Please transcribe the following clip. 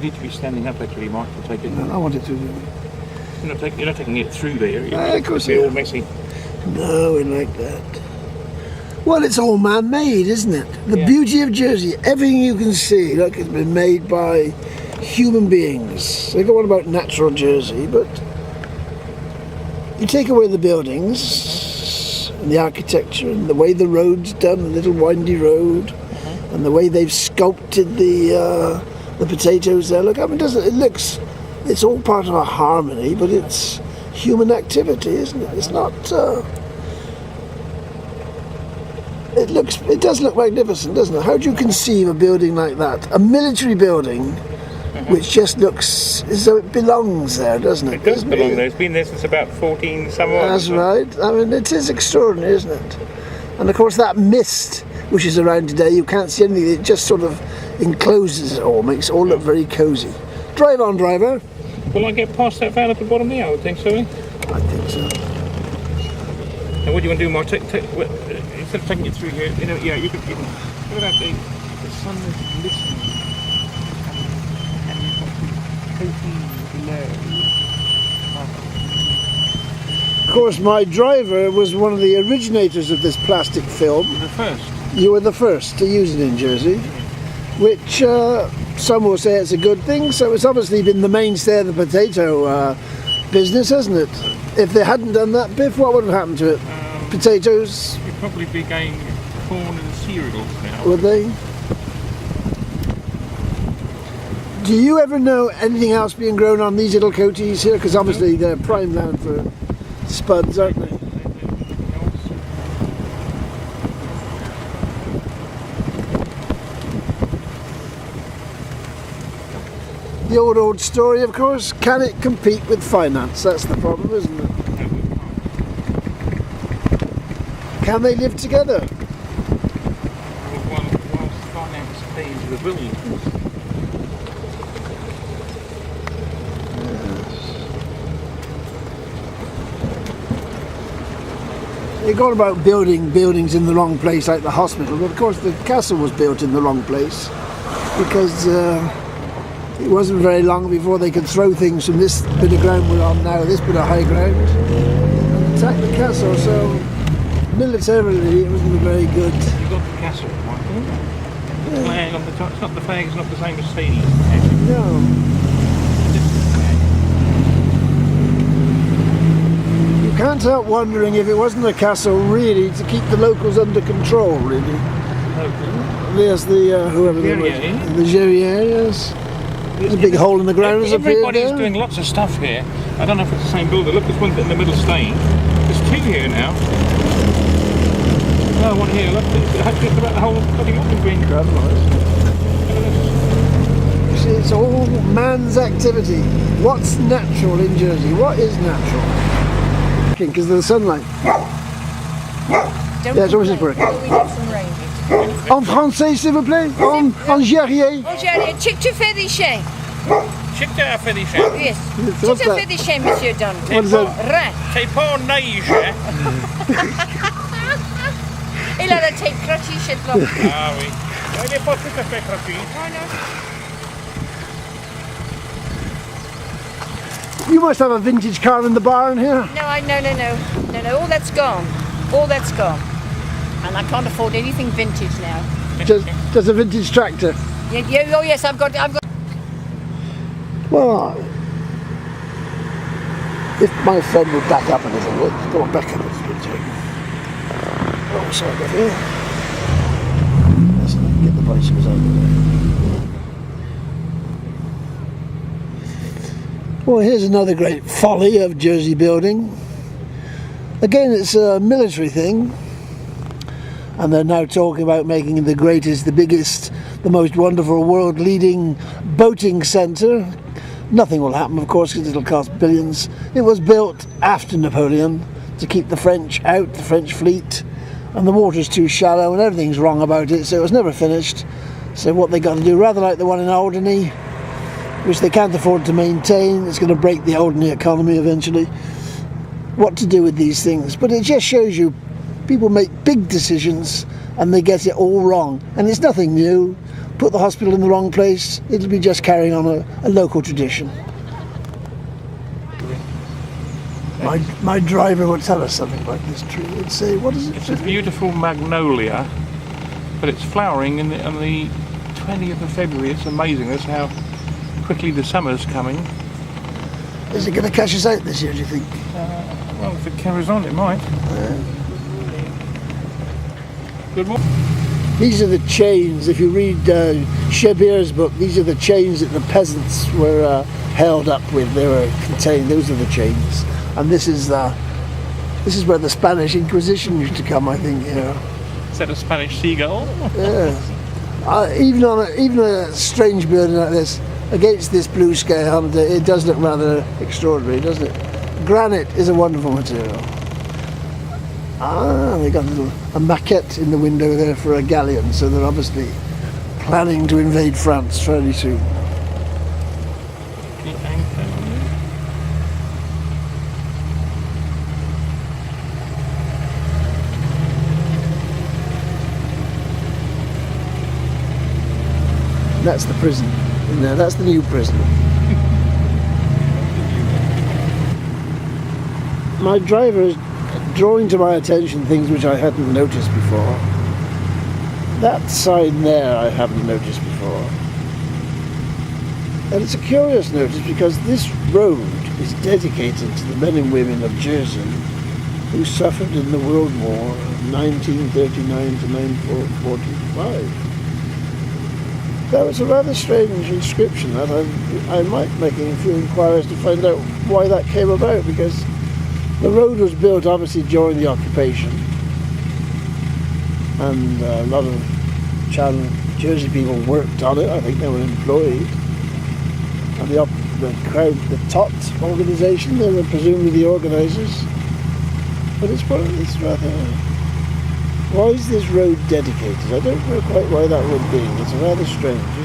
need to be standing up actually, Mark, to take it. No, I want it to. You're not taking it through there. Of course it'll be all messy. No, we like that. Well, it's all man-made, isn't it? The Yeah. beauty of Jersey, everything you can see, look, it's been made by human beings. They go on about natural Jersey, but you take away the buildings and the architecture and the way the road's done, the little windy road, and the way they've sculpted the potatoes there. Look, I mean, it looks, it's all part of a harmony, but it's human activity, isn't it? It's not. It does look magnificent, doesn't it? How do you conceive a building like that? A military building, which just looks as though it belongs there, doesn't it? It does belong there. It's been there since about 14 somewhere. That's right. I mean, it is extraordinary, isn't it? And of course, that mist which is around today, you can't see anything. It just sort of encloses it all, makes it all look very cosy. Drive on, driver. Will I get past that van at the bottom there? I would think so. I think so. And what do you want to do, Mark? Instead of taking it through here, you could what about the sun is glistening and you've got the coating below. Of course, my driver was one of the originators of this plastic film. The first. You were the first to use it in Jersey, which some will say it's a good thing. So it's obviously been the mainstay of the potato business, hasn't it? If they hadn't done that, Biff, what would have happened to it? Potatoes? You'd probably be going corn and cereals now. Would they? Do you ever know anything else being grown on these little coaties here? Because obviously they're prime land for spuds, aren't they? The old story, of course, can it compete with finance? That's the problem, isn't it? Can they live together? Whilst finance pays the bills. You're going about building buildings in the wrong place, like the hospital, but of course the castle was built in the wrong place because it wasn't very long before they could throw things from this bit of ground we're on now, this bit of high ground, and attack the castle. So militarily it wasn't very good. You got the castle, Michael. The flag on the top. It's not the flag. It's not the same as stadium. No. You can't help wondering if it wasn't a castle really to keep the locals under control, really. There's the whoever they were. The Gerrier, yes. There's a big hole in the ground as appeared there. Everybody's doing lots of stuff here. I don't know if it's the same builder. Look, there's one in the middle staying. There's two here now. No, one here. Look, it's about the whole bloody lot of green. You see, it's all man's activity. What's natural in Jersey? What is natural? Because of the sunlight. Yeah, it's always working. En français, s'il vous plaît? En Gerrier? En Gerrier. Tu fais des chiens? Chic a fait des chiens. Yes. Tu fais des chiens, monsieur Don? What is that? Rien. C'est pas neige, hein? Il a la tête crottée chez toi. Ah oui. Il n'est pas tout à fait crottée. Oh non. You must have a vintage car in the barn here. No, no. All that's gone. All that's gone. And I can't afford anything vintage now. Just a vintage tractor. Yeah, oh yes, I've got. Well, if my friend would back up a little bit, go on, back up a little bit, Jake. Oh, sorry, go here. Let's get the bicycles over there. Well, here's another great folly of Jersey building. Again, it's a military thing. And they're now talking about making the greatest, the biggest, the most wonderful, world-leading boating centre. Nothing will happen, of course, because it'll cost billions. It was built after Napoleon to keep the French out, the French fleet, and the water's too shallow and everything's wrong about it, so it was never finished. So what they got to do, rather like the one in Alderney, which they can't afford to maintain, it's going to break the Alderney economy eventually, what to do with these things. But it just shows you people make big decisions and they get it all wrong. And it's nothing new. Put the hospital in the wrong place, it'll be just carrying on a local tradition. My driver would tell us something about this tree. He'd say, what is it? It's a beautiful magnolia, but it's flowering on the 20th of February. It's amazing. That's how quickly the summer's coming. Is it going to catch us out this year, do you think? Well, if it carries on, it might. Good morning. These are the chains. If you read Shabir's book, these are the chains that the peasants were held up with. They were contained. Those are the chains. And this is where the Spanish Inquisition used to come, I think. You know. Is that a Spanish seagull? Yeah. Even a strange building like this, against this blue sky, it does look rather extraordinary, doesn't it? Granite is a wonderful material. They got a maquette in the window there for a galleon, so they're obviously planning to invade France fairly soon. The anchor. That's the prison in there. That's the new prison. My driver is drawing to my attention things which I hadn't noticed before. That sign there I haven't noticed before. And it's a curious notice because this road is dedicated to the men and women of Jersey who suffered in the World War of 1939 to 1945. That was a rather strange inscription that I might make a few inquiries to find out why that came about, because the road was built obviously during the occupation, and a lot of Jersey people worked on it. I think they were employed, and the TOT organisation, they were presumably the organisers. But it's rather. Why is this road dedicated? I don't know quite why that would be. It's rather strange, isn't it?